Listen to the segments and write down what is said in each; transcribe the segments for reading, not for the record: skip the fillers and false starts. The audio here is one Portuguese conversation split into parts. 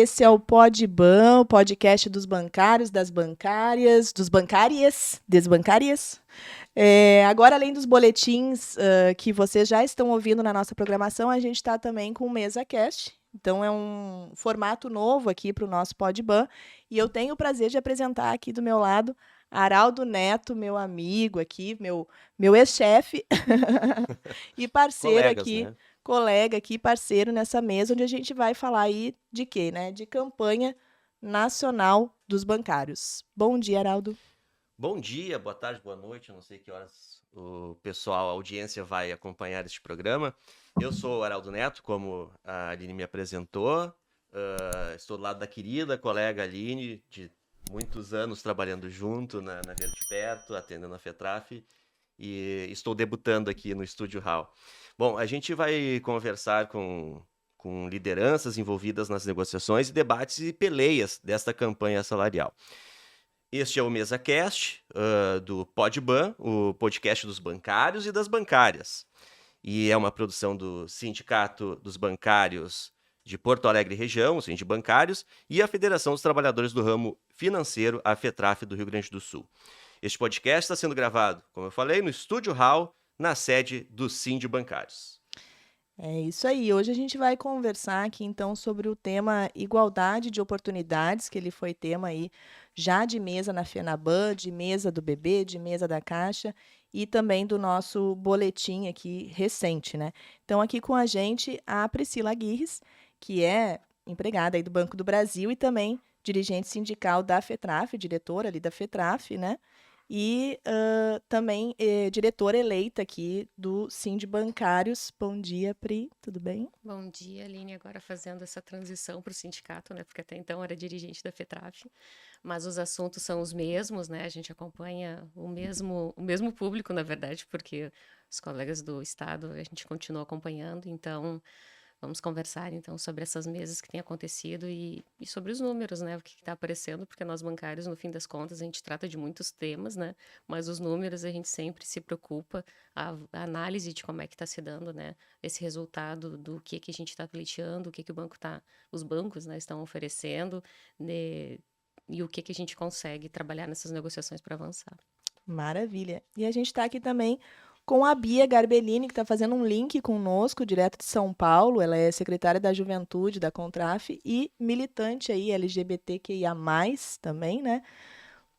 esse é o Podban, o podcast dos bancários, das bancárias, dos bancárias, desbancárias. Agora, além dos boletins que vocês já estão ouvindo na nossa programação, a gente está também com o MesaCast. Então, é um formato novo aqui para o nosso Podban. E eu tenho o prazer de apresentar aqui do meu lado Araldo Neto, meu amigo aqui, meu ex-chefe e parceiro Colegas, aqui, né? colega aqui, parceiro nessa mesa, onde a gente vai falar aí de quê, né? De campanha nacional dos bancários. Bom dia, Araldo. Bom dia, boa tarde, boa noite. Eu não sei que horas o pessoal, a audiência vai acompanhar este programa. Eu sou o Araldo Neto, como a Aline me apresentou. Estou do lado da querida colega Aline, de muitos anos trabalhando junto na Verde Perto, atendendo a FETRAF. E estou debutando aqui no Estúdio Hall. Bom, a gente vai conversar com lideranças envolvidas nas negociações e debates e peleias desta campanha salarial. Este é o MesaCast do Podban, o podcast dos bancários e das bancárias. E é uma produção do Sindicato dos Bancários de Porto Alegre Região, o Sindibancários, e a Federação dos Trabalhadores do Ramo Financeiro, a FETRAF do Rio Grande do Sul. Este podcast está sendo gravado, como eu falei, no Estúdio Hall, na sede do Sindibancários. É isso aí. Hoje a gente vai conversar aqui então sobre o tema igualdade de oportunidades, que ele foi tema aí já de mesa na FENABAN, de mesa do BB, de mesa da Caixa e também do nosso boletim aqui recente, né? Então aqui com a gente a Priscila Aguirres, que é empregada aí do Banco do Brasil e também dirigente sindical da FETRAF, diretora ali da FETRAF, né? E também diretora eleita aqui do Sindibancários. Bom dia, Pri, tudo bem? Bom dia, Aline, agora fazendo essa transição para o sindicato, né? Porque até então era dirigente da FETRAF, mas os assuntos são os mesmos, né? A gente acompanha o mesmo público, na verdade, porque os colegas do Estado a gente continua acompanhando, então vamos conversar então sobre essas mesas que têm acontecido e sobre os números, né? O que está aparecendo, porque nós bancários, no fim das contas, a gente trata de muitos temas, né? Mas os números a gente sempre se preocupa, a análise de como é que está se dando, né? Esse resultado do que a gente está pleiteando, o que o banco tá, os bancos, né, estão oferecendo, né? E o que a gente consegue trabalhar nessas negociações para avançar. Maravilha. E a gente está aqui também com a Bia Garbellini, que está fazendo um link conosco, direto de São Paulo. Ela é secretária da Juventude da Contraf e militante aí LGBTQIA+, também, né?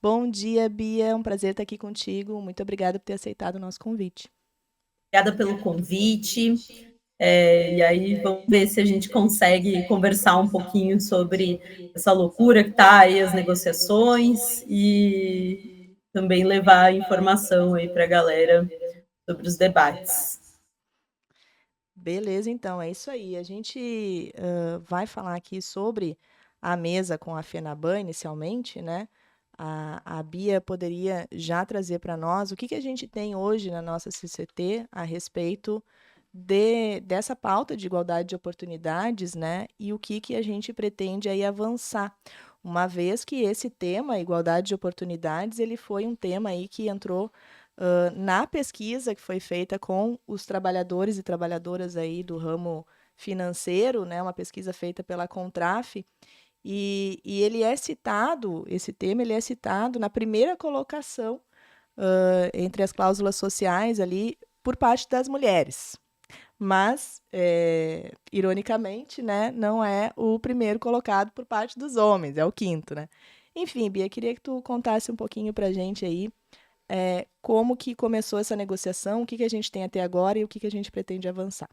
Bom dia, Bia. É um prazer estar aqui contigo. Muito obrigada por ter aceitado o nosso convite. Obrigada pelo convite. E aí vamos ver se a gente consegue conversar um pouquinho sobre essa loucura que está aí as negociações e também levar informação aí para a galera sobre os debates. Beleza, então, é isso aí. A gente vai falar aqui sobre a mesa com a FENABAN inicialmente, né? A Bia poderia já trazer para nós o que a gente tem hoje na nossa CCT a respeito dessa pauta de igualdade de oportunidades, né? E o que a gente pretende aí avançar. Uma vez que esse tema, igualdade de oportunidades, ele foi um tema aí que entrou na pesquisa que foi feita com os trabalhadores e trabalhadoras aí do ramo financeiro, né? Uma pesquisa feita pela Contraf, e ele é citado, esse tema ele é citado na primeira colocação entre as cláusulas sociais ali por parte das mulheres. Mas, ironicamente, né, não é o primeiro colocado por parte dos homens, é o quinto, né? Enfim, Bia, queria que tu contasse um pouquinho para a gente aí como que começou essa negociação, o que a gente tem até agora e o que a gente pretende avançar.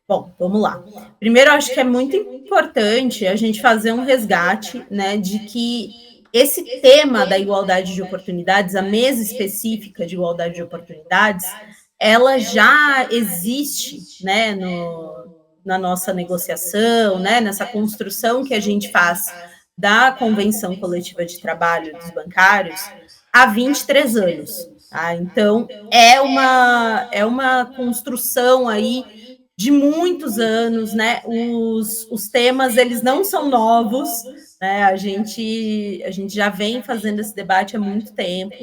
Bom, vamos lá. Primeiro, eu acho que é muito importante a gente fazer um resgate, né, de que esse tema da igualdade de oportunidades, a mesa específica de igualdade de oportunidades, ela já existe, né, na nossa negociação, né, nessa construção que a gente faz da Convenção Coletiva de Trabalho dos Bancários há 23 anos. Tá? Então, é uma construção aí de muitos anos, né? Os temas, eles não são novos, né? A gente já vem fazendo esse debate há muito tempo.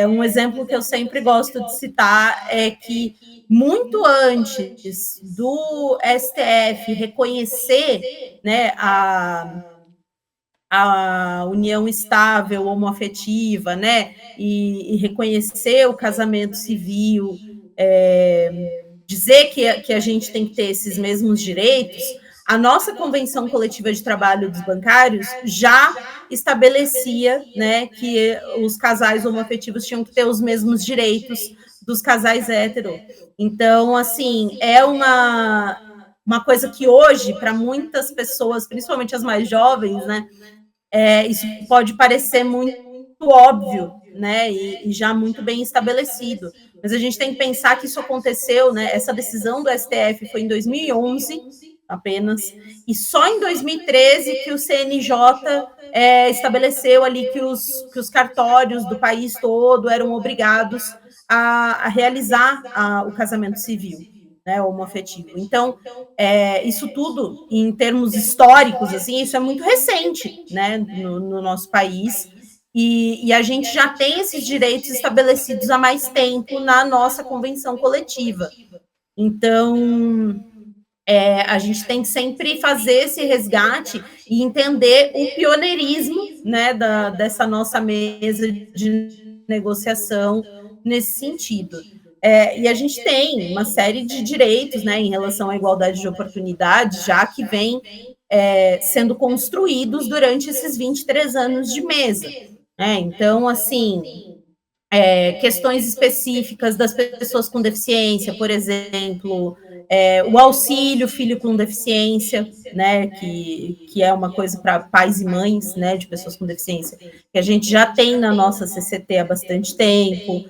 Um exemplo que eu sempre gosto de citar é que, muito antes do STF reconhecer, né, a união estável homoafetiva, né, e reconhecer o casamento civil, dizer que a gente tem que ter esses mesmos direitos, a nossa Convenção Coletiva de Trabalho dos Bancários já estabelecia, né, que os casais homoafetivos tinham que ter os mesmos direitos dos casais héteros. Então, assim, é uma coisa que hoje, para muitas pessoas, principalmente as mais jovens, né, isso pode parecer muito óbvio, né, e já muito bem estabelecido. Mas a gente tem que pensar que isso aconteceu, né, essa decisão do STF foi em 2011 apenas, e só em 2013 que o CNJ estabeleceu ali que os cartórios do país todo eram obrigados a realizar o casamento civil, né, homoafetivo. Então, isso tudo, em termos históricos, assim, isso é muito recente, né, no nosso país, e a gente já tem esses direitos estabelecidos há mais tempo na nossa convenção coletiva. Então, a gente tem que sempre fazer esse resgate e entender o pioneirismo, né, dessa nossa mesa de negociação nesse sentido. E a gente tem uma série de direitos, né, em relação à igualdade de oportunidades, já que vem sendo construídos durante esses 23 anos de mesa. Então, assim, questões específicas das pessoas com deficiência, por exemplo, o auxílio filho com deficiência, né, que é uma coisa para pais e mães, né, de pessoas com deficiência, que a gente já tem na nossa CCT há bastante tempo.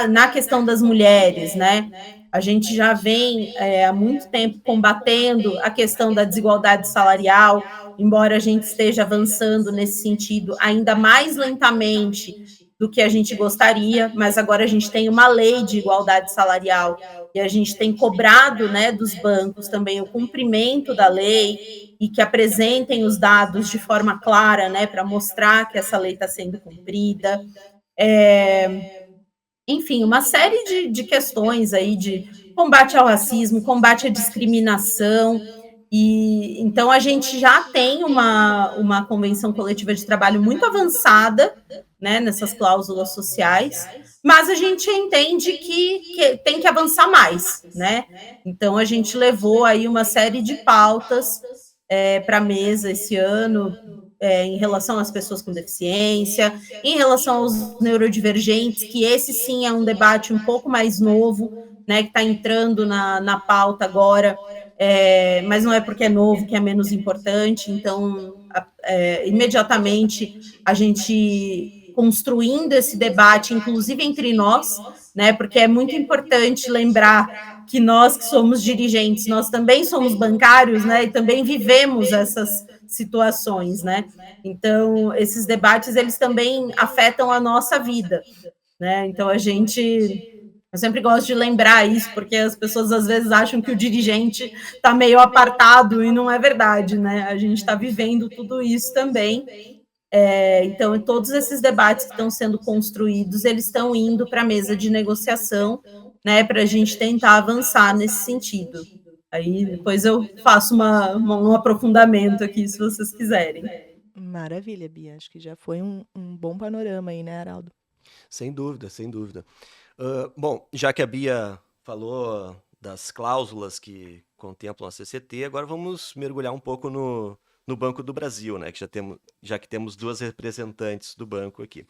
Na questão das mulheres, né, a gente já vem há muito tempo combatendo a questão da desigualdade salarial, embora a gente esteja avançando nesse sentido ainda mais lentamente do que a gente gostaria, mas agora a gente tem uma lei de igualdade salarial e a gente tem cobrado, né, dos bancos também o cumprimento da lei e que apresentem os dados de forma clara, né, para mostrar que essa lei está sendo cumprida. Enfim, uma série de questões aí de combate ao racismo, combate à discriminação. E então a gente já tem uma convenção coletiva de trabalho muito avançada, né, nessas cláusulas sociais, mas a gente entende que tem que avançar mais, né? Então a gente levou aí uma série de pautas para a mesa esse ano, em relação às pessoas com deficiência, em relação aos neurodivergentes, que esse sim é um debate um pouco mais novo, né, que está entrando na pauta agora, mas não é porque é novo que é menos importante. Então, imediatamente, a gente construindo esse debate, inclusive entre nós, né, porque é muito importante lembrar que nós que somos dirigentes, nós também somos bancários, né, e também vivemos essas situações, né? Então, esses debates, eles também afetam a nossa vida, né? Então, eu sempre gosto de lembrar isso, porque as pessoas às vezes acham que o dirigente está meio apartado, e não é verdade, né? A gente está vivendo tudo isso também. Então, todos esses debates que estão sendo construídos, eles estão indo para a mesa de negociação, né, para a gente tentar avançar nesse sentido. Aí depois eu faço um aprofundamento aqui, se vocês quiserem. Maravilha, Bia. Acho que já foi um bom panorama aí, né, Araldo? Sem dúvida, sem dúvida. Bom, já que a Bia falou das cláusulas que contemplam a CCT, agora vamos mergulhar um pouco no Banco do Brasil, né? Que já que temos duas representantes do banco aqui.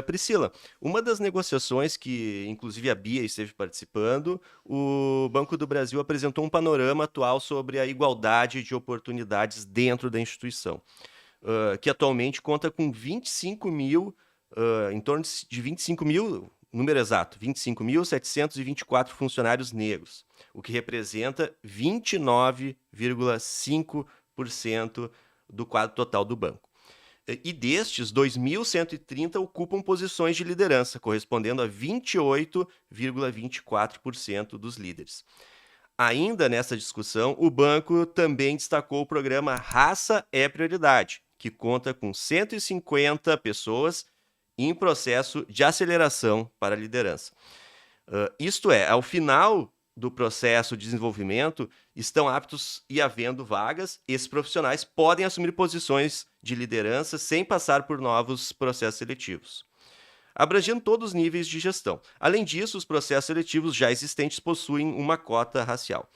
Priscila, uma das negociações que, inclusive, a Bia esteve participando, o Banco do Brasil apresentou um panorama atual sobre a igualdade de oportunidades dentro da instituição, que atualmente conta com 25 mil, em torno de 25 mil, número exato, 25.724 funcionários negros, o que representa 29,5% do quadro total do banco. E destes, 2.130 ocupam posições de liderança, correspondendo a 28,24% dos líderes. Ainda nessa discussão, o banco também destacou o programa Raça é Prioridade, que conta com 150 pessoas em processo de aceleração para a liderança. Isto é, ao final do processo de desenvolvimento, estão aptos e havendo vagas, esses profissionais podem assumir posições de liderança sem passar por novos processos seletivos, abrangendo todos os níveis de gestão. Além disso, os processos seletivos já existentes possuem uma cota racial.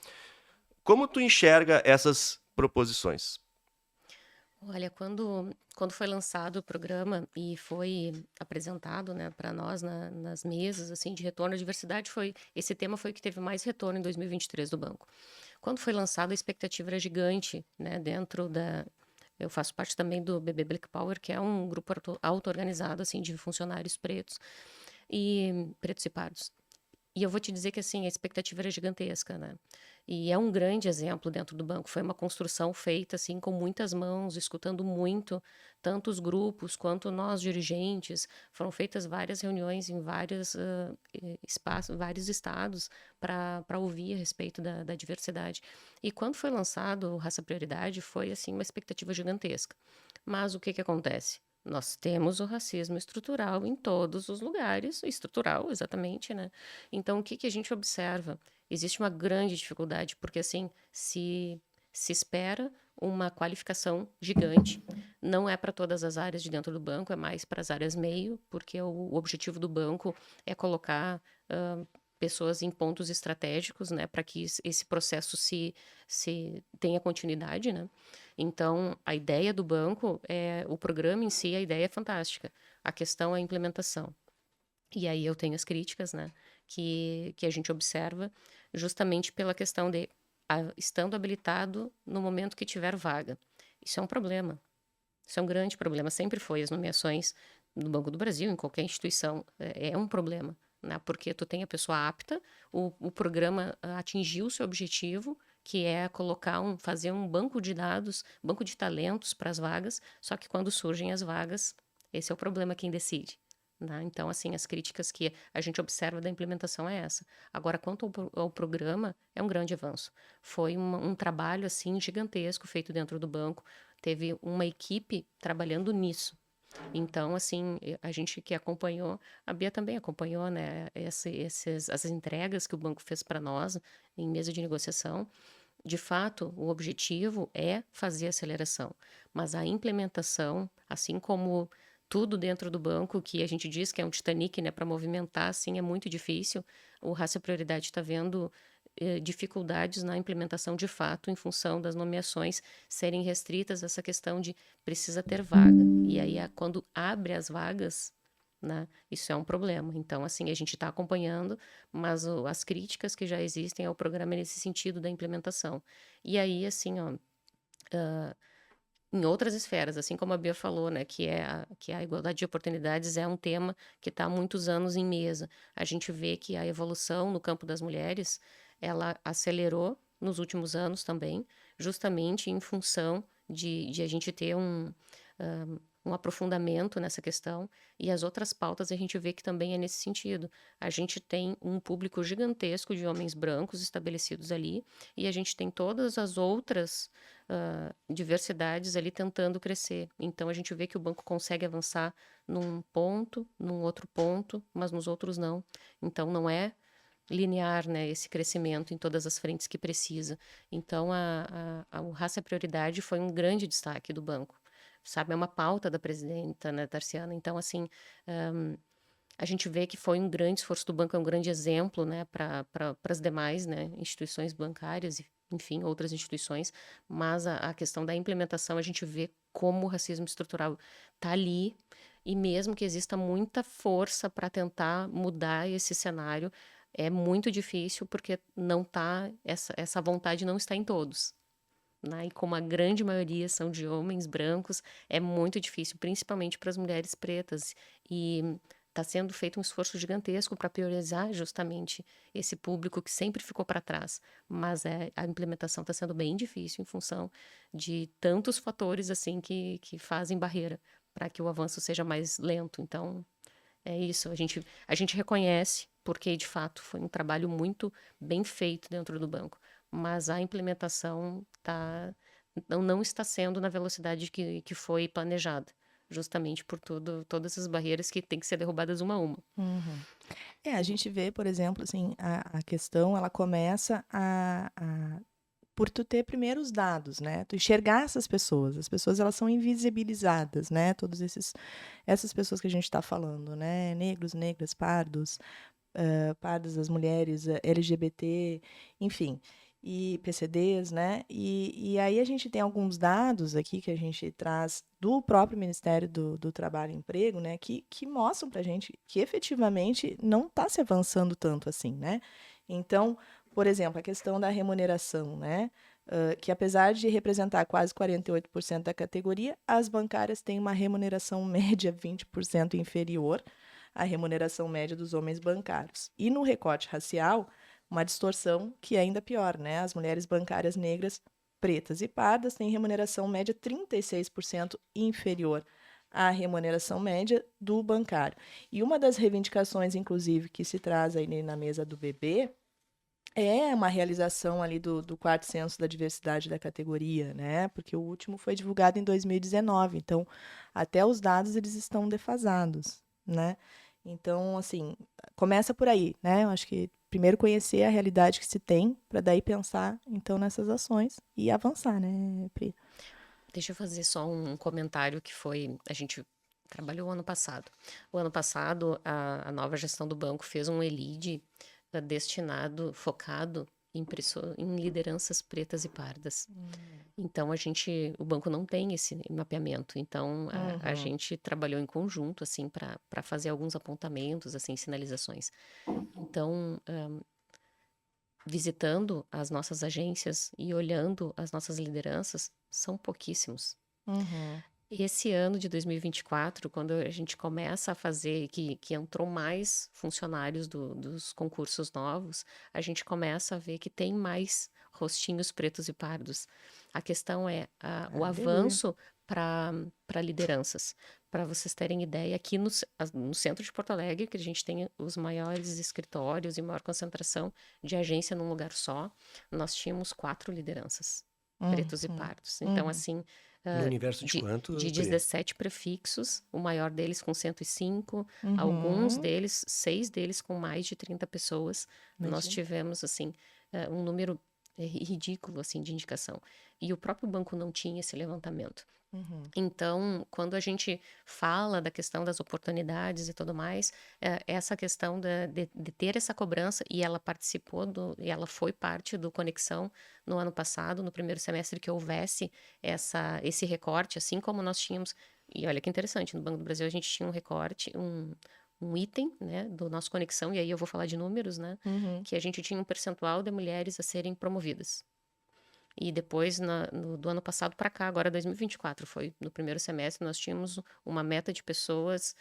Como tu enxerga essas proposições? Olha, quando foi lançado o programa e foi apresentado, né, para nós nas mesas assim de retorno à diversidade, esse tema foi o que teve mais retorno em 2023 do banco. Quando foi lançado, a expectativa era gigante, né, eu faço parte também do BB Black Power, que é um grupo auto-organizado assim de funcionários pretos e pardos. E eu vou te dizer que assim, a expectativa era gigantesca, né? E é um grande exemplo dentro do banco. Foi uma construção feita assim com muitas mãos, escutando muito, tanto os grupos quanto nós dirigentes. Foram feitas várias reuniões em vários espaços, vários estados para ouvir a respeito da diversidade. E quando foi lançado o Raça Prioridade, foi assim uma expectativa gigantesca. Mas o que acontece? Nós temos o racismo estrutural em todos os lugares, estrutural, exatamente, né? Então, o que a gente observa? Existe uma grande dificuldade, porque, assim, se espera uma qualificação gigante. Não é para todas as áreas de dentro do banco, é mais para as áreas meio, porque o objetivo do banco é colocar pessoas em pontos estratégicos, né, para que esse processo se tenha continuidade, né? Então, a ideia do banco o programa em si, a ideia é fantástica. A questão é a implementação. E aí eu tenho as críticas, né, que a gente observa justamente pela questão de estando habilitado no momento que tiver vaga. Isso é um problema. Isso é um grande problema. Sempre foi as nomeações no Banco do Brasil, em qualquer instituição, é um problema, né? Porque tu tem a pessoa apta, o programa atingiu o seu objetivo, que é fazer um banco de dados, banco de talentos para as vagas, só que quando surgem as vagas, esse é o problema, quem decide. Né? Então, assim, as críticas que a gente observa da implementação é essa. Agora, quanto ao programa, é um grande avanço. Foi um trabalho, assim, gigantesco feito dentro do banco. Teve uma equipe trabalhando nisso. Então, assim, a gente que acompanhou, a Bia também acompanhou, né, as entregas que o banco fez para nós em mesa de negociação. De fato, o objetivo é fazer aceleração, mas a implementação, assim como tudo dentro do banco, que a gente diz que é um Titanic, né, para movimentar, assim, é muito difícil. O Raça Prioridade está vendo dificuldades na implementação de fato, em função das nomeações serem restritas a essa questão de precisa ter vaga. E aí, quando abre as vagas, né, isso é um problema. Então, assim, a gente está acompanhando, mas as críticas que já existem ao programa nesse sentido da implementação. E aí, assim, ó, em outras esferas, assim como a Bia falou, né, que a igualdade de oportunidades é um tema que está há muitos anos em mesa. A gente vê que a evolução no campo das mulheres, ela acelerou nos últimos anos também, justamente em função de a gente ter um aprofundamento nessa questão, e as outras pautas a gente vê que também é nesse sentido. A gente tem um público gigantesco de homens brancos estabelecidos ali, e a gente tem todas as outras diversidades ali tentando crescer. Então, a gente vê que o banco consegue avançar num ponto, num outro ponto, mas nos outros não. Então, não é linear, né, esse crescimento em todas as frentes que precisa. Então, o Raça Prioridade foi um grande destaque do banco. Sabe, é uma pauta da presidenta, né, Tarciana. Então, assim, a gente vê que foi um grande esforço do banco, é um grande exemplo, né, para as demais, né, instituições bancárias e, enfim, outras instituições, mas a questão da implementação, a gente vê como o racismo estrutural está ali, e mesmo que exista muita força para tentar mudar esse cenário, é muito difícil, porque não tá, essa vontade não está em todos. Né? E como a grande maioria são de homens brancos, é muito difícil, principalmente para as mulheres pretas. E está sendo feito um esforço gigantesco para priorizar justamente esse público que sempre ficou para trás. Mas a implementação está sendo bem difícil em função de tantos fatores assim que fazem barreira para que o avanço seja mais lento. Então, é isso. A gente reconhece, porque de fato foi um trabalho muito bem feito dentro do banco, mas a implementação não está sendo na velocidade que foi planejada. justamente por todas essas barreiras que têm que ser derrubadas uma a uma. Uhum. A gente vê, por exemplo, assim, a questão, ela começa por tu ter primeiro os dados, né? Tu enxergar essas pessoas. As pessoas, elas são invisibilizadas, né? Essas pessoas que a gente está falando, né? Negros, negras, pardos, pardas, as mulheres, LGBT, enfim, e PCDs, né? E aí a gente tem alguns dados aqui que a gente traz do próprio Ministério do Trabalho e Emprego, né? Que mostram para a gente que efetivamente não está se avançando tanto assim, né? Então, por exemplo, a questão da remuneração, né? Que apesar de representar quase 48% da categoria, as bancárias têm uma remuneração média 20% inferior à remuneração média dos homens bancários. E no recorte racial, uma distorção que é ainda pior, né? As mulheres bancárias negras, pretas e pardas têm remuneração média 36% inferior à remuneração média do bancário. E uma das reivindicações, inclusive, que se traz aí na mesa do BB é uma realização ali do quarto censo da diversidade da categoria, né? Porque o último foi divulgado em 2019, então até os dados eles estão defasados, né? Então, assim, começa por aí, né? Eu acho que primeiro conhecer a realidade que se tem, para daí pensar, então, nessas ações e avançar, né, Pri? Deixa eu fazer só um comentário que a gente trabalhou ano passado. O ano passado, a nova gestão do banco fez um ELIDE focado em lideranças pretas e pardas. Então, o banco não tem esse mapeamento. Então, a gente trabalhou em conjunto, assim, para fazer alguns apontamentos, assim, sinalizações. Então, visitando as nossas agências e olhando as nossas lideranças, são pouquíssimos. Esse ano de 2024, quando a gente começa a fazer, que entrou mais funcionários dos concursos novos, a gente começa a ver que tem mais rostinhos pretos e pardos. A questão é o avanço para lideranças. Para vocês terem ideia, aqui no centro de Porto Alegre, que a gente tem os maiores escritórios e maior concentração de agência num lugar só, nós tínhamos 4 lideranças, pretos e pardos. Então, assim, No universo de quanto, de Pri? 17 prefixos, o maior deles com 105, alguns deles, 6 deles com mais de 30 pessoas. Nós tivemos, assim, um número ridículo, assim, de indicação. E o próprio banco não tinha esse levantamento. Então, quando a gente fala da questão das oportunidades e tudo mais, essa questão de ter essa cobrança, e ela e ela foi parte do Conexão no ano passado, no primeiro semestre, que houvesse esse recorte, assim como nós tínhamos, e olha que interessante, no Banco do Brasil a gente tinha um recorte, um item, né, do nosso Conexão, e aí eu vou falar de números, né, que a gente tinha um percentual de mulheres a serem promovidas. E depois, do ano passado para cá, agora 2024, foi no primeiro semestre, nós tínhamos uma meta de pessoas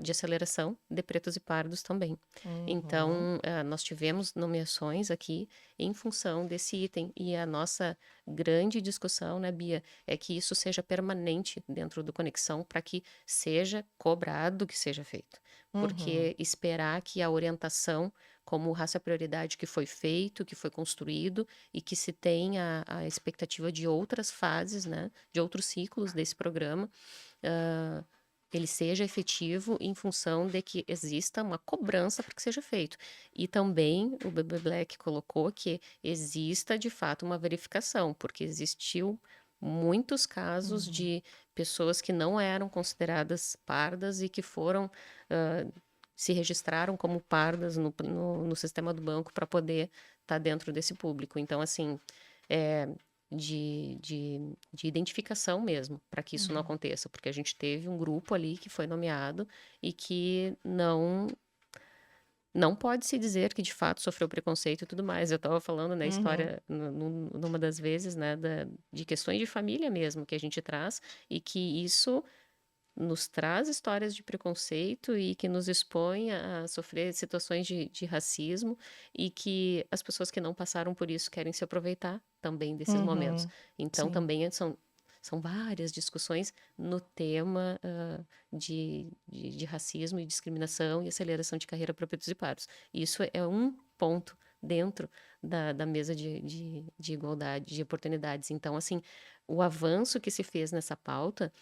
de aceleração de pretos e pardos também. Então, nós tivemos nomeações aqui em função desse item. E a nossa grande discussão, né, Bia, é que isso seja permanente dentro do Conexão para que seja cobrado que seja feito. Porque esperar que a orientação como raça prioridade que foi feito, que foi construído e que se tem a expectativa de outras fases, né, de outros ciclos desse programa, ele seja efetivo em função de que exista uma cobrança para que seja feito. E também o BB Black colocou que exista, de fato, uma verificação, porque existiu muitos casos de pessoas que não eram consideradas pardas e que foram... se registraram como pardas no sistema do banco para poder estar dentro desse público. Então, assim, de identificação mesmo, para que isso não aconteça, porque a gente teve um grupo ali que foi nomeado e que não pode se dizer que de fato sofreu preconceito e tudo mais. Eu estava falando, né, história, numa das vezes, né, de questões de família mesmo que a gente traz, e que isso nos traz histórias de preconceito e que nos expõe a sofrer situações de racismo, e que as pessoas que não passaram por isso querem se aproveitar também desses momentos. Então, também são várias discussões no tema de racismo e discriminação e aceleração de carreira para pretos e pardos. Isso é um ponto dentro da mesa de igualdade, de oportunidades. Então, assim, o avanço que se fez nessa pauta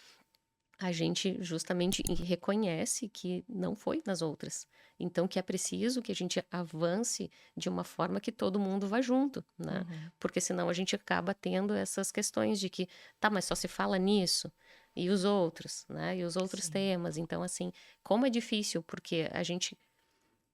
a gente justamente reconhece que não foi nas outras. Então, que é preciso que a gente avance de uma forma que todo mundo vá junto, né? Uhum. Porque senão a gente acaba tendo essas questões de que, tá, mas só se fala nisso. E os outros, né? E os outros Sim. temas. Então, assim, como é difícil, porque a gente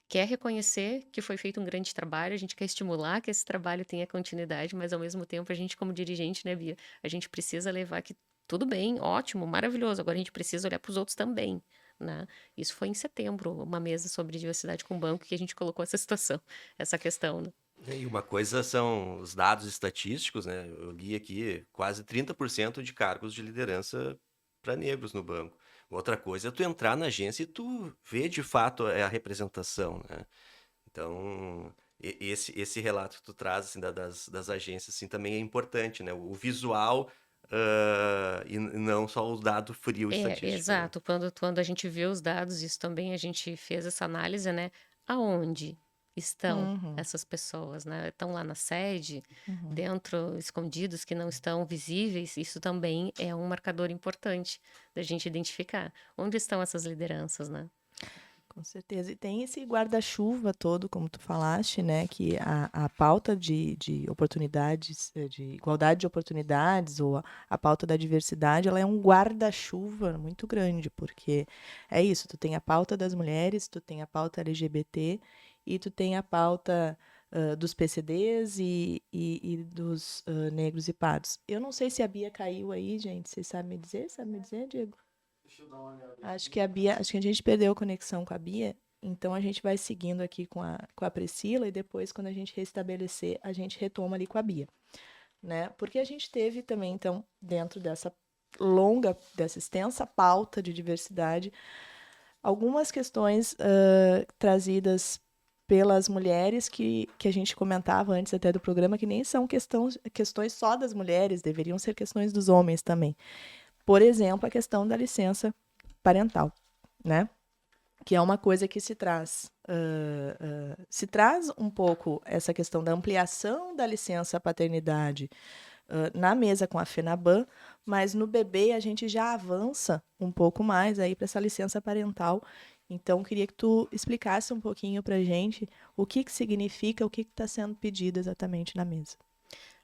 quer reconhecer que foi feito um grande trabalho, a gente quer estimular que esse trabalho tenha continuidade, mas ao mesmo tempo a gente, como dirigente, né, Bia, a gente precisa levar que tudo bem, ótimo, maravilhoso, agora a gente precisa olhar para os outros também, né? Isso foi em setembro, uma mesa sobre diversidade com o banco que a gente colocou essa situação, essa questão, né? E uma coisa são os dados estatísticos, né? Eu li aqui quase 30% de cargos de liderança para negros no banco. Outra coisa é tu entrar na agência e tu ver de fato a representação, né? Então, esse relato que tu traz assim, das agências assim, também é importante, né? O visual e não só o dado frio estatístico, né? Exato, quando a gente vê os dados, isso também a gente fez essa análise, né? Aonde estão Uhum. essas pessoas, né? Estão lá na sede, Uhum. dentro, escondidos, que não estão visíveis, isso também é um marcador importante da gente identificar. Onde estão essas lideranças, né? Com certeza. E tem esse guarda-chuva todo, como tu falaste, né? Que a pauta de oportunidades, de igualdade de oportunidades, ou a pauta da diversidade, ela é um guarda-chuva muito grande, porque é isso, tu tem a pauta das mulheres, tu tem a pauta LGBT e tu tem a pauta dos PCDs e dos negros e pardos. Eu não sei se a Bia caiu aí, gente. Vocês sabem me dizer? Sabe me dizer, Diego? Acho que a Bia, acho que a gente perdeu a conexão com a Bia, então a gente vai seguindo aqui com a Priscila e depois, quando a gente restabelecer, a gente retoma ali com a Bia, né? Porque a gente teve também, então, dentro dessa extensa pauta de diversidade, algumas questões trazidas pelas mulheres que a gente comentava antes até do programa, que nem são questões só das mulheres, deveriam ser questões dos homens também. Por exemplo, a questão da licença parental, né? Que é uma coisa que se traz um pouco essa questão da ampliação da licença paternidade na mesa com a FENABAN, mas no bebê a gente já avança um pouco mais aí para essa licença parental. Então, queria que tu explicasse um pouquinho para a gente o que significa, o que está sendo pedido exatamente na mesa.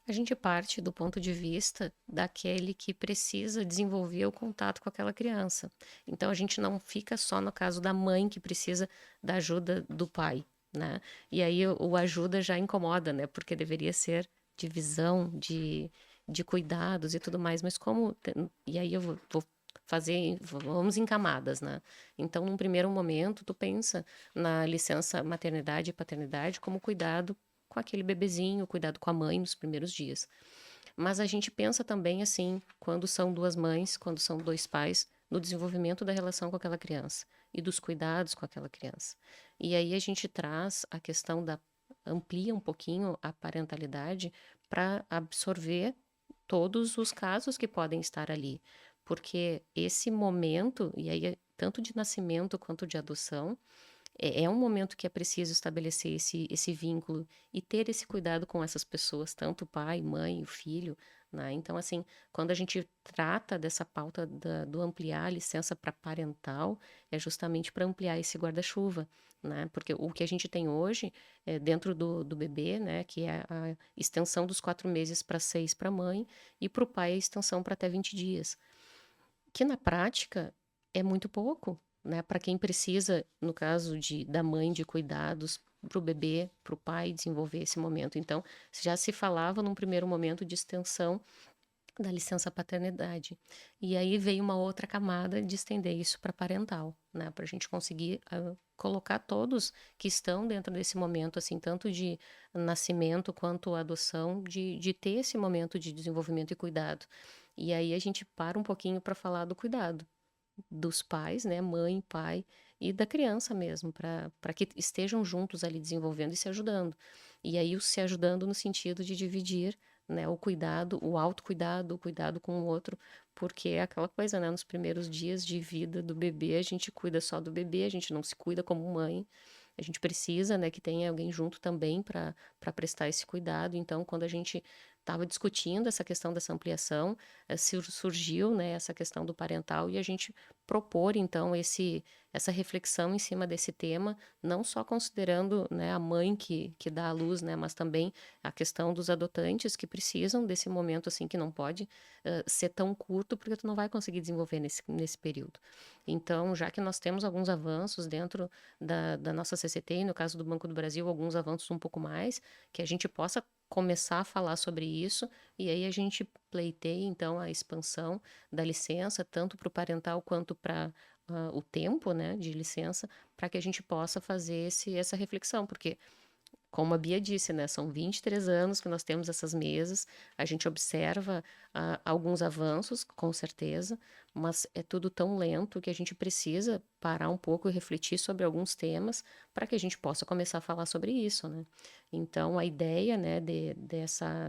A gente parte do ponto de vista daquele que precisa desenvolver o contato com aquela criança. Então, a gente não fica só no caso da mãe que precisa da ajuda do pai, né? E aí o ajuda já incomoda, né? Porque deveria ser divisão de cuidados e tudo mais, mas como... E aí eu vou fazer, vamos em camadas, né? Então, num primeiro momento, tu pensa na licença maternidade e paternidade como cuidado com aquele bebezinho, cuidado com a mãe nos primeiros dias. Mas a gente pensa também assim, quando são duas mães, quando são dois pais, no desenvolvimento da relação com aquela criança e dos cuidados com aquela criança. E aí a gente traz a questão amplia um pouquinho a parentalidade para absorver todos os casos que podem estar ali. Porque esse momento, e aí tanto de nascimento quanto de adoção, é um momento que é preciso estabelecer esse vínculo e ter esse cuidado com essas pessoas, tanto o pai, mãe, o filho, né? Então, assim, quando a gente trata dessa pauta do ampliar a licença para parental, é justamente para ampliar esse guarda-chuva, né? Porque o que a gente tem hoje, dentro do bebê, né, que é a extensão dos 4 meses para 6 para a mãe, e para o pai a extensão para até 20 dias. Que na prática é muito pouco, né? Para quem precisa, no caso da mãe, de cuidados para o bebê, para o pai desenvolver esse momento. Então, já se falava num primeiro momento de extensão da licença paternidade. E aí veio uma outra camada de estender isso para parental, né? Para a gente conseguir colocar todos que estão dentro desse momento, assim, tanto de nascimento quanto adoção, de ter esse momento de desenvolvimento e cuidado. E aí a gente para um pouquinho para falar do cuidado dos pais, né, mãe, pai, e da criança mesmo, para que estejam juntos ali desenvolvendo e se ajudando. E aí o se ajudando no sentido de dividir, né, o cuidado, o autocuidado, o cuidado com o outro, porque é aquela coisa, né, nos primeiros dias de vida do bebê, a gente cuida só do bebê, a gente não se cuida como mãe. A gente precisa, né, que tenha alguém junto também para prestar esse cuidado. Então, quando a gente estava discutindo essa questão dessa ampliação, surgiu, né, essa questão do parental, e a gente propor, então, essa reflexão em cima desse tema, não só considerando, né, a mãe que dá à luz, né, mas também a questão dos adotantes que precisam desse momento, assim, que não pode ser tão curto, porque tu não vai conseguir desenvolver nesse período. Então, já que nós temos alguns avanços dentro da nossa CCT, e no caso do Banco do Brasil, alguns avanços um pouco mais, que a gente possa começar a falar sobre isso, e aí a gente pleiteia, então, a expansão da licença, tanto para o parental quanto para o tempo, né, de licença, para que a gente possa fazer essa reflexão, porque, como a Bia disse, né, são 23 anos que nós temos essas mesas, a gente observa alguns avanços, com certeza, mas é tudo tão lento que a gente precisa parar um pouco e refletir sobre alguns temas para que a gente possa começar a falar sobre isso, né? Então, a ideia, né,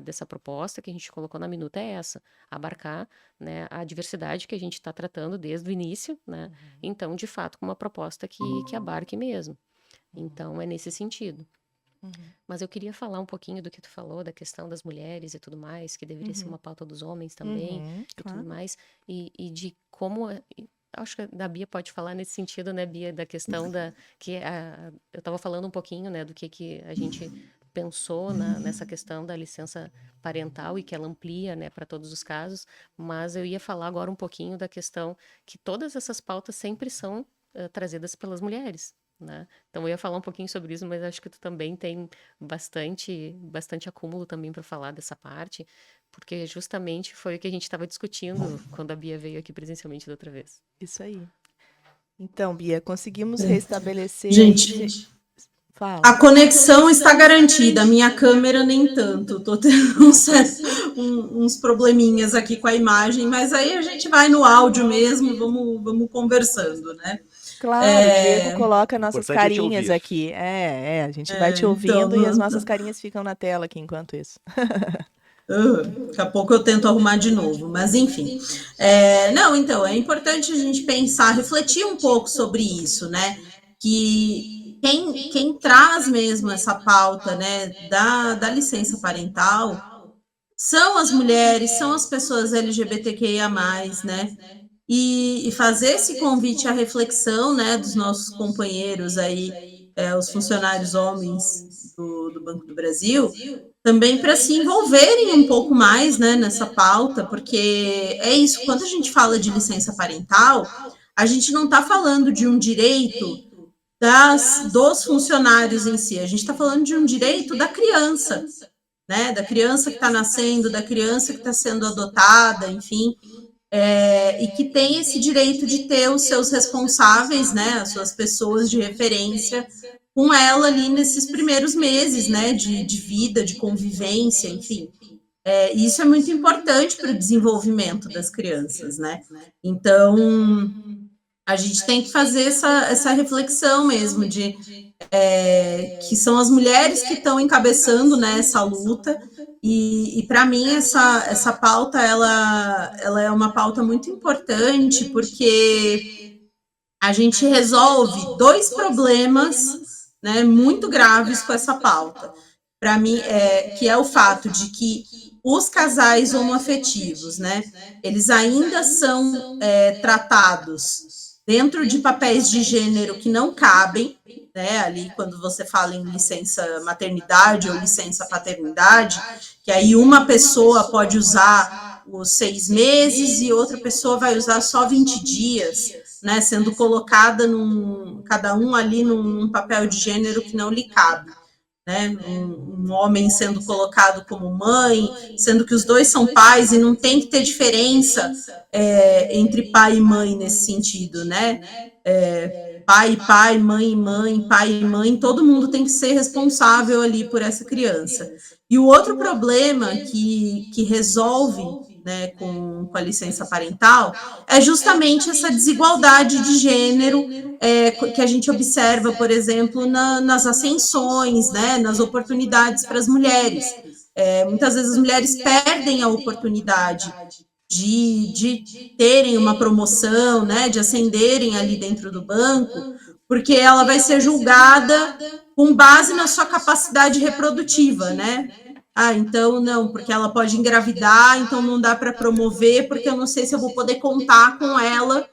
dessa proposta que a gente colocou na minuta é essa, abarcar, né, a diversidade que a gente está tratando desde o início, né? Então, de fato, com uma proposta que abarque mesmo. Então, é nesse sentido. Mas eu queria falar um pouquinho do que tu falou, da questão das mulheres e tudo mais, que deveria ser uma pauta dos homens também, e tudo mais, e de como... Acho que a Bia pode falar nesse sentido, né, Bia, da questão eu estava falando um pouquinho, né, do que a gente pensou nessa questão da licença parental e que ela amplia, né, para todos os casos, mas eu ia falar agora um pouquinho da questão que todas essas pautas sempre são trazidas pelas mulheres, né? Então eu ia falar um pouquinho sobre isso, mas acho que tu também tem bastante acúmulo também para falar dessa parte, porque justamente foi o que a gente estava discutindo quando a Bia veio aqui presencialmente da outra vez. Isso aí. Então, Bia, conseguimos restabelecer... Gente, Fala. A conexão está garantida, a minha câmera nem tanto. Estou tendo uns probleminhas aqui com a imagem, mas aí a gente vai no áudio mesmo, vamos conversando, né? Claro, o Diego coloca nossas Importante é te carinhas ouvir. aqui. A gente vai te ouvindo e as nossas carinhas ficam na tela aqui enquanto isso. Daqui a pouco eu tento arrumar de novo, mas enfim. Não, então, é importante a gente pensar, refletir um pouco sobre isso, né? Que quem traz mesmo essa pauta, né, da licença parental são as mulheres, são as pessoas LGBTQIA+, né? E fazer esse convite à reflexão, né, dos nossos companheiros aí, os funcionários homens do Banco do Brasil, também para se envolverem um pouco mais, né, nessa pauta, porque é isso, quando a gente fala de licença parental, a gente não está falando de um direito dos funcionários em si, a gente está falando de um direito da criança, né, da criança que está nascendo, da criança que está sendo adotada, enfim, e que tem esse direito de ter os seus responsáveis, né, as suas pessoas de referência com ela ali nesses primeiros meses, né, de vida, de convivência, enfim. Isso é muito importante para o desenvolvimento das crianças, né? Então, a gente tem que fazer essa reflexão mesmo de que são as mulheres que estão encabeçando, né, essa luta, e para mim essa pauta ela é uma pauta muito importante, porque a gente resolve dois problemas, né, muito graves com essa pauta. Para mim, que é o fato de que os casais homoafetivos, né, eles ainda são tratados dentro de papéis de gênero que não cabem, né, ali quando você fala em licença maternidade ou licença paternidade, que aí uma pessoa pode usar os 6 meses e outra pessoa vai usar só 20 dias, né, sendo colocada cada um ali num papel de gênero que não lhe cabe. Né, um homem sendo colocado como mãe, sendo que os dois são pais e não tem que ter diferença entre pai e mãe nesse sentido, né? Pai e pai, mãe e mãe, pai e mãe, todo mundo tem que ser responsável ali por essa criança. E o outro problema que resolve, né, com a licença parental é justamente essa desigualdade de gênero que a gente observa, por exemplo, nas ascensões, né, nas oportunidades para as mulheres. Muitas vezes as mulheres perdem a oportunidade de terem uma promoção, né, de ascenderem ali dentro do banco, porque ela vai ser julgada com base na sua capacidade reprodutiva, né? então não, porque ela pode engravidar, então não dá para promover, porque eu não sei se eu vou poder contar com ela,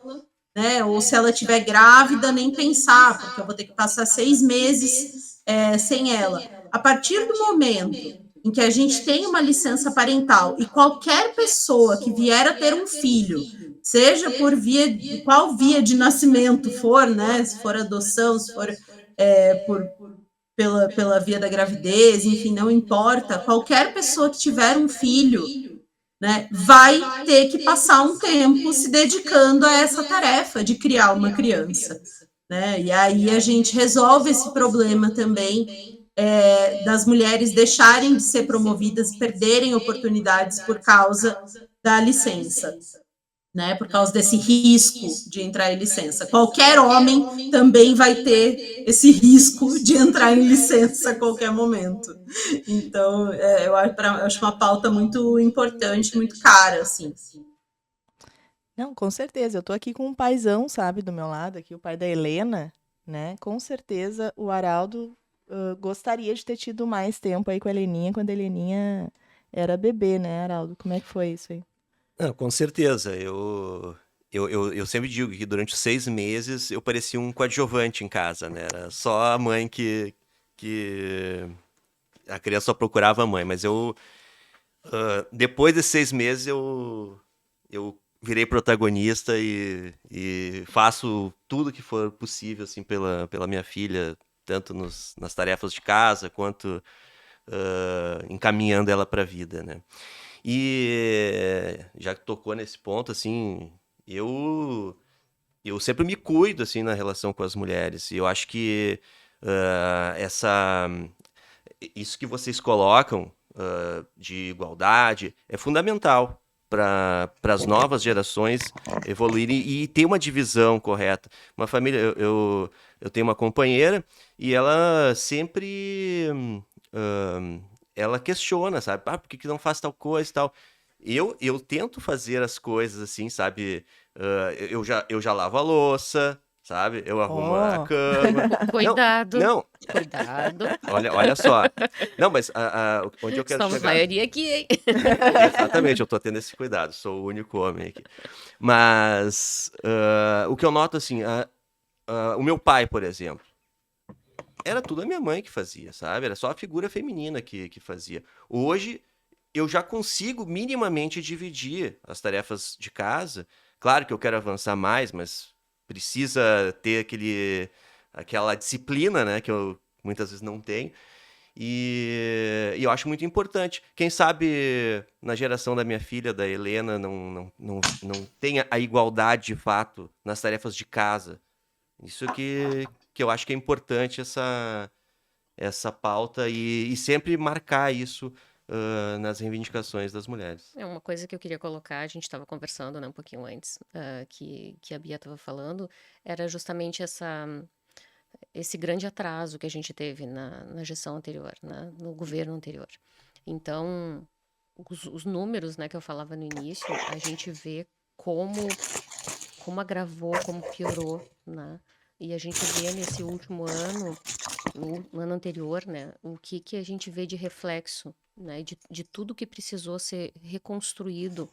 né? Ou se ela estiver grávida, nem pensar, porque eu vou ter que passar 6 meses sem ela. A partir do momento em que a gente tem uma licença parental e qualquer pessoa que vier a ter um filho, seja por qual via de nascimento for, né? Se for adoção, se for pela via da gravidez, enfim, não importa. Qualquer pessoa que tiver um filho, né, vai ter que passar um tempo se dedicando a essa tarefa de criar uma criança, né? E aí a gente resolve esse problema também das mulheres deixarem de ser promovidas, perderem oportunidades por causa da licença, né? Por causa desse risco de entrar em licença. Qualquer homem também vai ter esse risco de entrar em licença a qualquer momento. Então, eu acho uma pauta muito importante, muito cara, assim. Não, com certeza. Eu tô aqui com um paizão, sabe, do meu lado, aqui o pai da Helena, né? Com certeza o Araldo gostaria de ter tido mais tempo aí com a Heleninha quando a Heleninha era bebê, né, Araldo? Como é que foi isso aí? Não, com certeza. Eu sempre digo que durante os 6 meses eu parecia um coadjuvante em casa, né? Era só a mãe que... A criança só procurava a mãe, mas depois desses 6 meses eu virei protagonista e faço tudo que for possível, assim, pela minha filha, tanto nas tarefas de casa, quanto encaminhando ela para a vida, né? E já que tocou nesse ponto, assim, eu sempre me cuido, assim, na relação com as mulheres. E eu acho que isso que vocês colocam de igualdade é fundamental para as novas gerações evoluírem e ter uma divisão correta. Uma família, eu tenho uma companheira e ela sempre ela questiona, sabe? Ah, por que não faz tal coisa e tal? Eu tento fazer as coisas assim, sabe? Eu já lavo a louça, sabe? Eu arrumo a Ó, cama. Cuidado, Não, cuidado. olha só. Não, mas onde eu quero Somos chegar? maioria aqui, hein? Exatamente, eu tô tendo esse cuidado, sou o único homem aqui. Mas o que eu noto, assim, o meu pai, por exemplo, era tudo a minha mãe que fazia, sabe? Era só a figura feminina que fazia. Hoje, eu já consigo minimamente dividir as tarefas de casa. Claro que eu quero avançar mais, mas precisa ter aquela disciplina, né, que eu muitas vezes não tenho. E eu acho muito importante. Quem sabe na geração da minha filha, da Helena, não tenha a igualdade de fato nas tarefas de casa. Isso que eu acho que é importante essa pauta e sempre marcar isso nas reivindicações das mulheres. É uma coisa que eu queria colocar, a gente estava conversando, né, um pouquinho antes, que a Bia estava falando, era justamente esse grande atraso que a gente teve na gestão anterior, né, no governo anterior. Então, os números, né, que eu falava no início, a gente vê como agravou, como piorou, né? E a gente vê nesse último ano, no ano anterior, né, o que a gente vê de reflexo, né, de tudo que precisou ser reconstruído.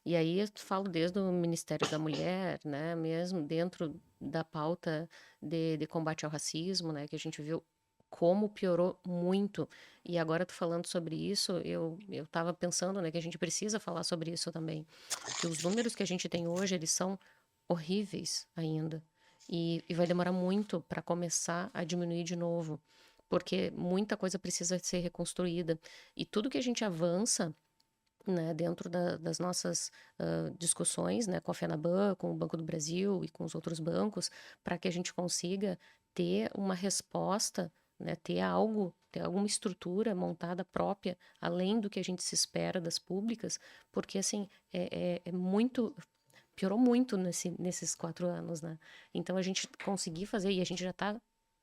E aí eu falo desde o Ministério da Mulher, né, mesmo dentro da pauta de combate ao racismo, né, que a gente viu como piorou muito. E agora tu falando sobre isso, eu estava pensando, né, que a gente precisa falar sobre isso também, que os números que a gente tem hoje, eles são horríveis ainda. E vai demorar muito para começar a diminuir de novo, porque muita coisa precisa ser reconstruída. E tudo que a gente avança, né, dentro das nossas discussões, né, com a FENABAN, com o Banco do Brasil e com os outros bancos, para que a gente consiga ter uma resposta, né, ter alguma estrutura montada própria, além do que a gente se espera das públicas, porque assim é muito piorou muito nesses 4 anos, né? Então a gente conseguir fazer, e a gente já está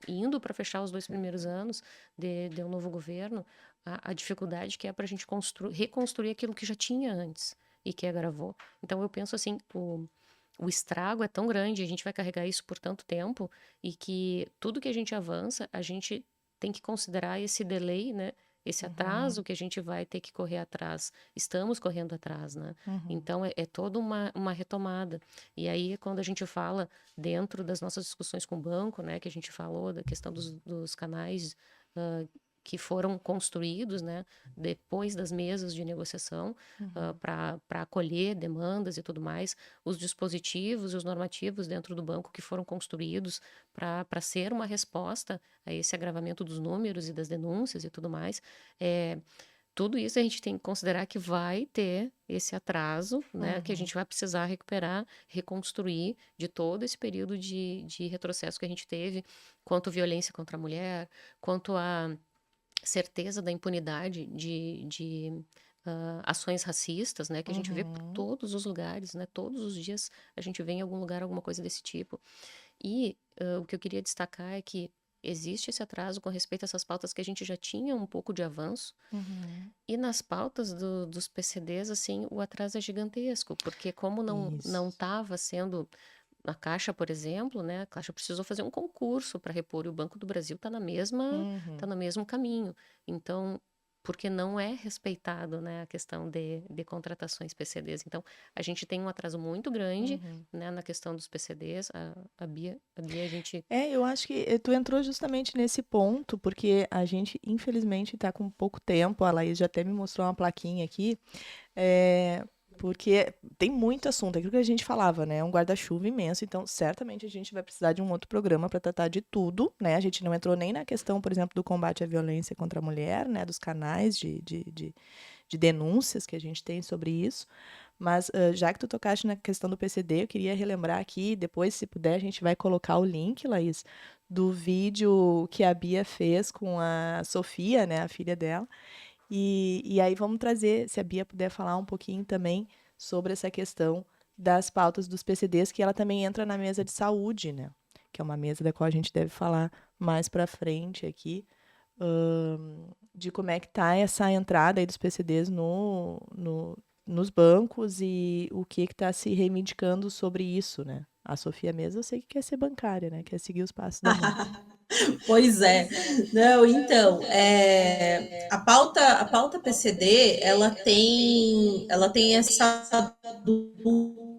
indo para fechar os 2 primeiros anos de um novo governo, a dificuldade que é para a gente reconstruir aquilo que já tinha antes e que agravou. Então eu penso assim, o estrago é tão grande, a gente vai carregar isso por tanto tempo, e que tudo que a gente avança, a gente tem que considerar esse delay, né? esse atraso que a gente vai ter que correr atrás. Estamos correndo atrás, né? Então, é toda uma retomada. E aí, quando a gente fala dentro das nossas discussões com o banco, né, que a gente falou da questão dos canais que foram construídos, né, depois das mesas de negociação, para acolher demandas e tudo mais, os dispositivos e os normativos dentro do banco que foram construídos para ser uma resposta a esse agravamento dos números e das denúncias e tudo mais. Tudo isso a gente tem que considerar que vai ter esse atraso, né, que a gente vai precisar recuperar, reconstruir de todo esse período de retrocesso que a gente teve, quanto à violência contra a mulher, quanto à certeza da impunidade de ações racistas, né, que a gente vê por todos os lugares, né, todos os dias a gente vê em algum lugar alguma coisa desse tipo. E o que eu queria destacar é que existe esse atraso com respeito a essas pautas que a gente já tinha um pouco de avanço. E nas pautas dos PCDs, assim, o atraso é gigantesco, porque como não estava sendo... A Caixa, por exemplo, né? A Caixa precisou fazer um concurso para repor e o Banco do Brasil está tá no mesmo caminho. Então, porque não é respeitado, né, a questão de contratações PCDs. Então, a gente tem um atraso muito grande, né, na questão dos PCDs. A Bia, a gente... Eu acho que tu entrou justamente nesse ponto, porque a gente, infelizmente, está com pouco tempo. A Laís já até me mostrou uma plaquinha aqui. Porque tem muito assunto, é aquilo que a gente falava, né? É um guarda-chuva imenso, então certamente a gente vai precisar de um outro programa para tratar de tudo, né? A gente não entrou nem na questão, por exemplo, do combate à violência contra a mulher, né? Dos canais de denúncias que a gente tem sobre isso. Mas já que tu tocaste na questão do PCD, eu queria relembrar aqui, depois, se puder, a gente vai colocar o link, Laís, do vídeo que a Bia fez com a Sofia, né? A filha dela. E aí vamos trazer, se a Bia puder falar um pouquinho também sobre essa questão das pautas dos PCDs, que ela também entra na mesa de saúde, né? Que é uma mesa da qual a gente deve falar mais para frente aqui, de como é que tá essa entrada aí dos PCDs nos bancos e o que está se reivindicando sobre isso, né? A Sofia mesmo, eu sei que quer ser bancária, né? Quer seguir os passos da mãe. Pois é. Não, então, a pauta PCD, ela tem essa dupla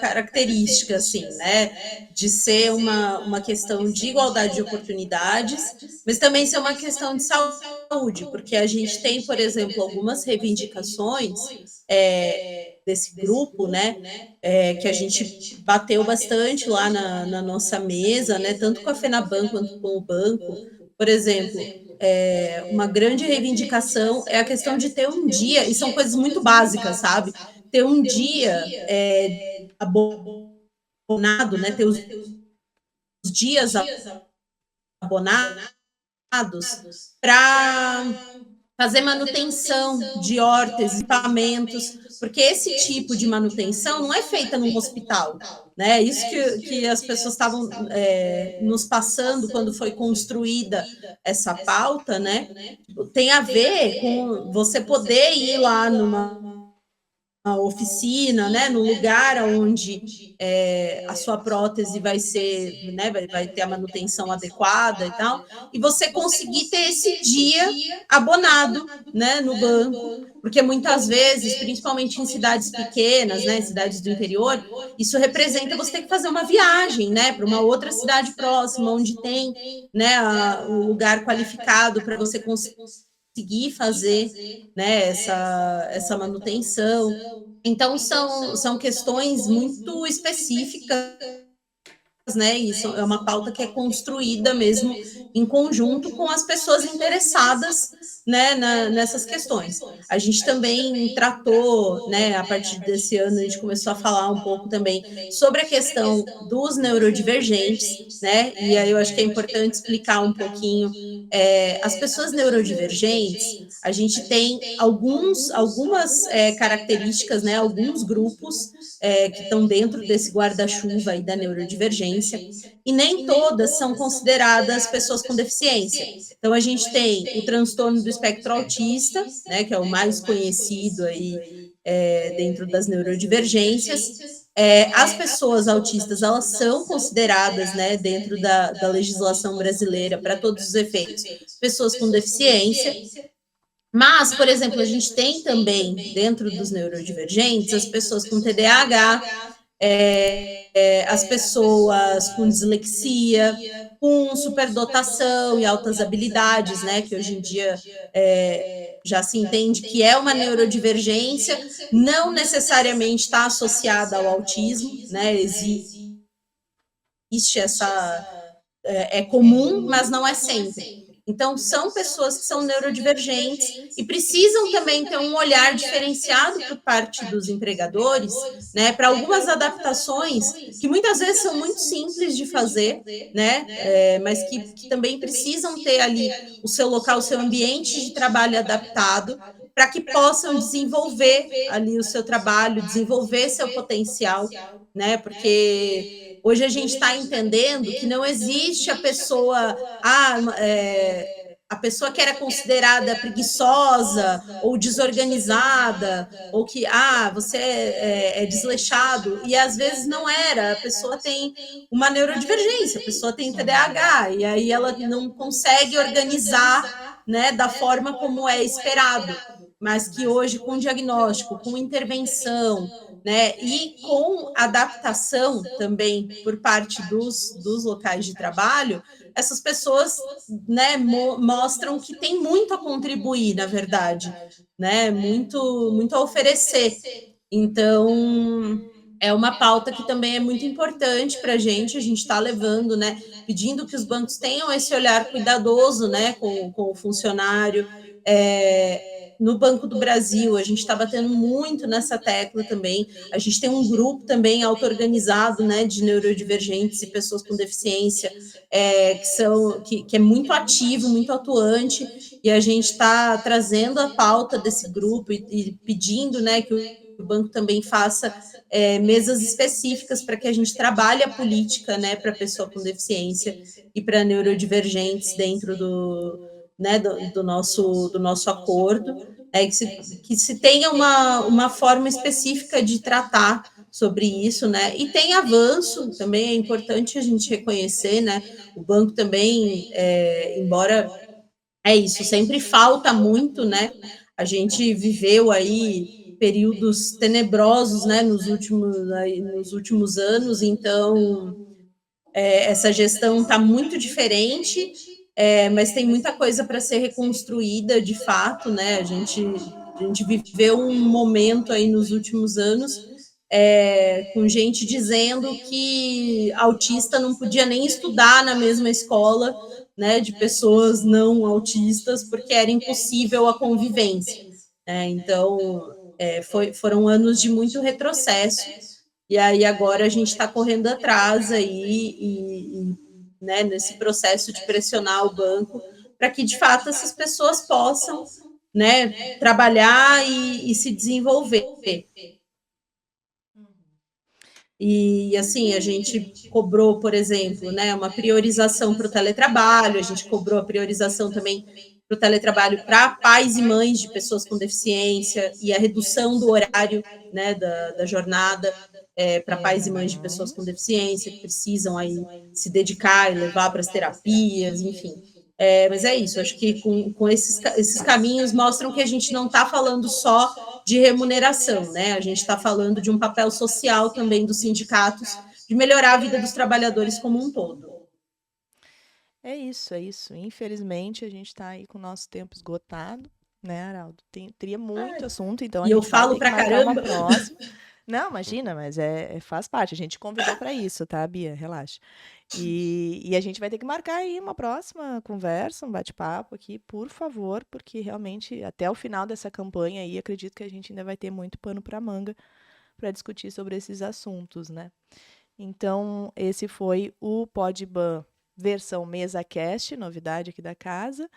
característica, assim, né? De ser uma questão de igualdade de oportunidades, mas também ser uma questão de saúde, porque a gente tem, por exemplo, algumas reivindicações desse grupo, né? Que a gente bateu bastante lá na nossa mesa, né? Tanto com a FENABAN quanto com o banco. Por exemplo, uma grande reivindicação é a questão de ter um dia, e são coisas muito básicas, sabe? Ter um dia abonado, né? Ter os dias abonados para fazer manutenção de hortas, equipamentos, porque esse tipo de manutenção não é feita num hospital, né? Isso que as pessoas estavam nos passando quando foi construída essa pauta, né? Tem a ver com você poder ir lá numa oficina, né, no lugar onde a sua prótese vai ser, né, vai ter a manutenção adequada e tal, e você conseguir ter esse dia abonado, né, no banco, porque muitas vezes, principalmente em cidades pequenas, né, cidades do interior, isso representa você ter que fazer uma viagem, né, para uma outra cidade próxima, onde tem, né, um lugar qualificado para você conseguir fazer, né, essa manutenção. Então, são questões muito específicas, né? Isso é uma pauta que é construída mesmo em conjunto com as pessoas interessadas, né, nessas questões. A gente também tratou, né, a partir desse ano, a gente começou a falar um pouco também sobre a questão dos neurodivergentes, né? E aí eu acho que é importante explicar um pouquinho. As pessoas neurodivergentes, a gente tem algumas características, né, alguns grupos que estão dentro desse guarda-chuva aí da neurodivergência, e nem todas são consideradas pessoas com deficiência. Então, a gente tem o transtorno do espectro autista, né, que é o mais conhecido aí dentro das neurodivergências, As pessoas autistas, elas são consideradas, né, dentro da legislação brasileira, para todos os efeitos, pessoas com deficiência. Mas, por exemplo, a gente tem também, dentro dos neurodivergentes, as pessoas com TDAH, as pessoas com dislexia, com superdotação e altas habilidades, né, que hoje em dia já se entende que é uma neurodivergência, não necessariamente está associada ao autismo, né, existe essa... é comum, mas não é sempre. Então, são pessoas que são neurodivergentes e precisam também ter um olhar diferenciado por parte dos empregadores, né, para algumas adaptações que muitas vezes são muito simples de fazer, né, mas que também precisam ter ali o seu local, o seu ambiente de trabalho adaptado para que possam desenvolver ali o seu trabalho, desenvolver seu potencial, né, porque hoje a gente está entendendo que não existe a pessoa, a pessoa que era considerada preguiçosa ou desorganizada, ou que, você é desleixado, e às vezes não era, a pessoa tem uma neurodivergência, a pessoa tem TDAH, e aí ela não consegue organizar, né, da forma como é esperado, mas que hoje com diagnóstico, com intervenção, né, e com adaptação também por parte dos locais de trabalho, essas pessoas, né, mostram que tem muito a contribuir, na verdade, né, muito a oferecer. Então, é uma pauta que também é muito importante para a gente está levando, né, pedindo que os bancos tenham esse olhar cuidadoso, né, com o funcionário. No Banco do Brasil, a gente está batendo muito nessa tecla também. A gente tem um grupo também auto-organizado, né, de neurodivergentes e pessoas com deficiência, que é muito ativo, muito atuante, e a gente está trazendo a pauta desse grupo e pedindo, né, que o banco também faça mesas específicas para que a gente trabalhe a política, né, para pessoa com deficiência e para neurodivergentes dentro do nosso acordo, que se tenha uma forma específica de tratar sobre isso, né? E tem avanço, também é importante a gente reconhecer, né? O banco também, embora isso, sempre falta muito, né? A gente viveu aí períodos tenebrosos, né, nos últimos anos, então essa gestão está muito diferente, mas tem muita coisa para ser reconstruída, de fato, né? A gente viveu um momento aí nos últimos anos com gente dizendo que autista não podia nem estudar na mesma escola, né, de pessoas não autistas, porque era impossível a convivência. Então, foram anos de muito retrocesso, e aí agora a gente está correndo atrás aí, né, nesse processo de pressionar o banco para que, de fato, essas pessoas possam, né, trabalhar e se desenvolver. E, assim, a gente cobrou, por exemplo, né, uma priorização para o teletrabalho, a gente cobrou a priorização também para o teletrabalho para pais e mães de pessoas com deficiência e a redução do horário, né, da jornada para pais e mães de pessoas com deficiência que precisam aí se dedicar e levar para as terapias, enfim. Mas é isso, acho que com esses caminhos mostram que a gente não está falando só de remuneração, né? A gente está falando de um papel social também dos sindicatos, de melhorar a vida dos trabalhadores como um todo. É isso, é isso. Infelizmente, a gente está aí com o nosso tempo esgotado, né, Araldo? Teria muito assunto, então a E eu gente vai falo ter que pra marcar uma caramba. próxima. Não, imagina, mas faz parte. A gente convidou para isso, tá, Bia? Relaxa. E a gente vai ter que marcar aí uma próxima conversa, um bate-papo aqui, por favor, porque realmente até o final dessa campanha aí, acredito que a gente ainda vai ter muito pano para manga para discutir sobre esses assuntos, né? Então, esse foi o Podban versão MesaCast, novidade aqui da casa.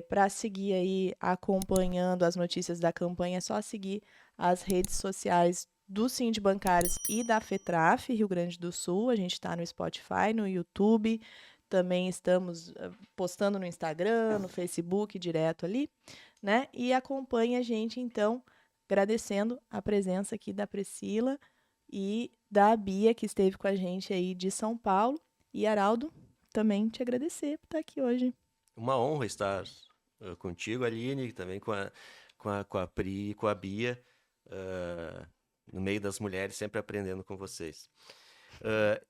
Para seguir aí acompanhando as notícias da campanha, é só seguir as redes sociais do Sindbancários e da FETRAF, Rio Grande do Sul. A gente está no Spotify, no YouTube, também estamos postando no Instagram, no Facebook, direto ali, né? E acompanha a gente, então, agradecendo a presença aqui da Priscila e da Bia, que esteve com a gente aí de São Paulo. E Araldo, também te agradecer por estar aqui hoje. Uma honra estar contigo, Aline, também com a Pri e com a Bia, no meio das mulheres, sempre aprendendo com vocês.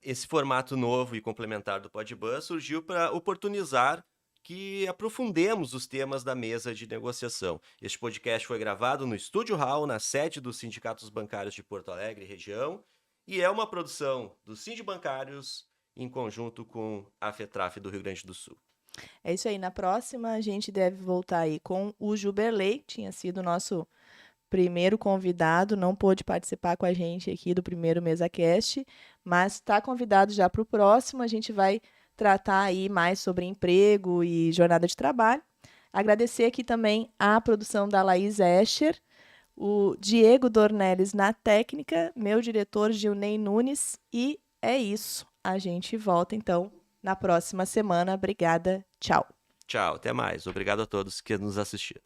Esse formato novo e complementar do Podbuzz surgiu para oportunizar que aprofundemos os temas da mesa de negociação. Este podcast foi gravado no Estúdio Hall, na sede dos Sindicatos Bancários de Porto Alegre e região, e é uma produção dos Sindibancários em conjunto com a FETRAF do Rio Grande do Sul. É isso aí. Na próxima, a gente deve voltar aí com o Juberley, tinha sido o nosso primeiro convidado, não pôde participar com a gente aqui do primeiro MesaCast, mas está convidado já para o próximo. A gente vai tratar aí mais sobre emprego e jornada de trabalho. Agradecer aqui também a produção da Laís Escher, o Diego Dornelles na técnica, meu diretor Gilney Nunes, e é isso. A gente volta, então, na próxima semana. Obrigada. Tchau. Tchau, até mais. Obrigado a todos que nos assistiram.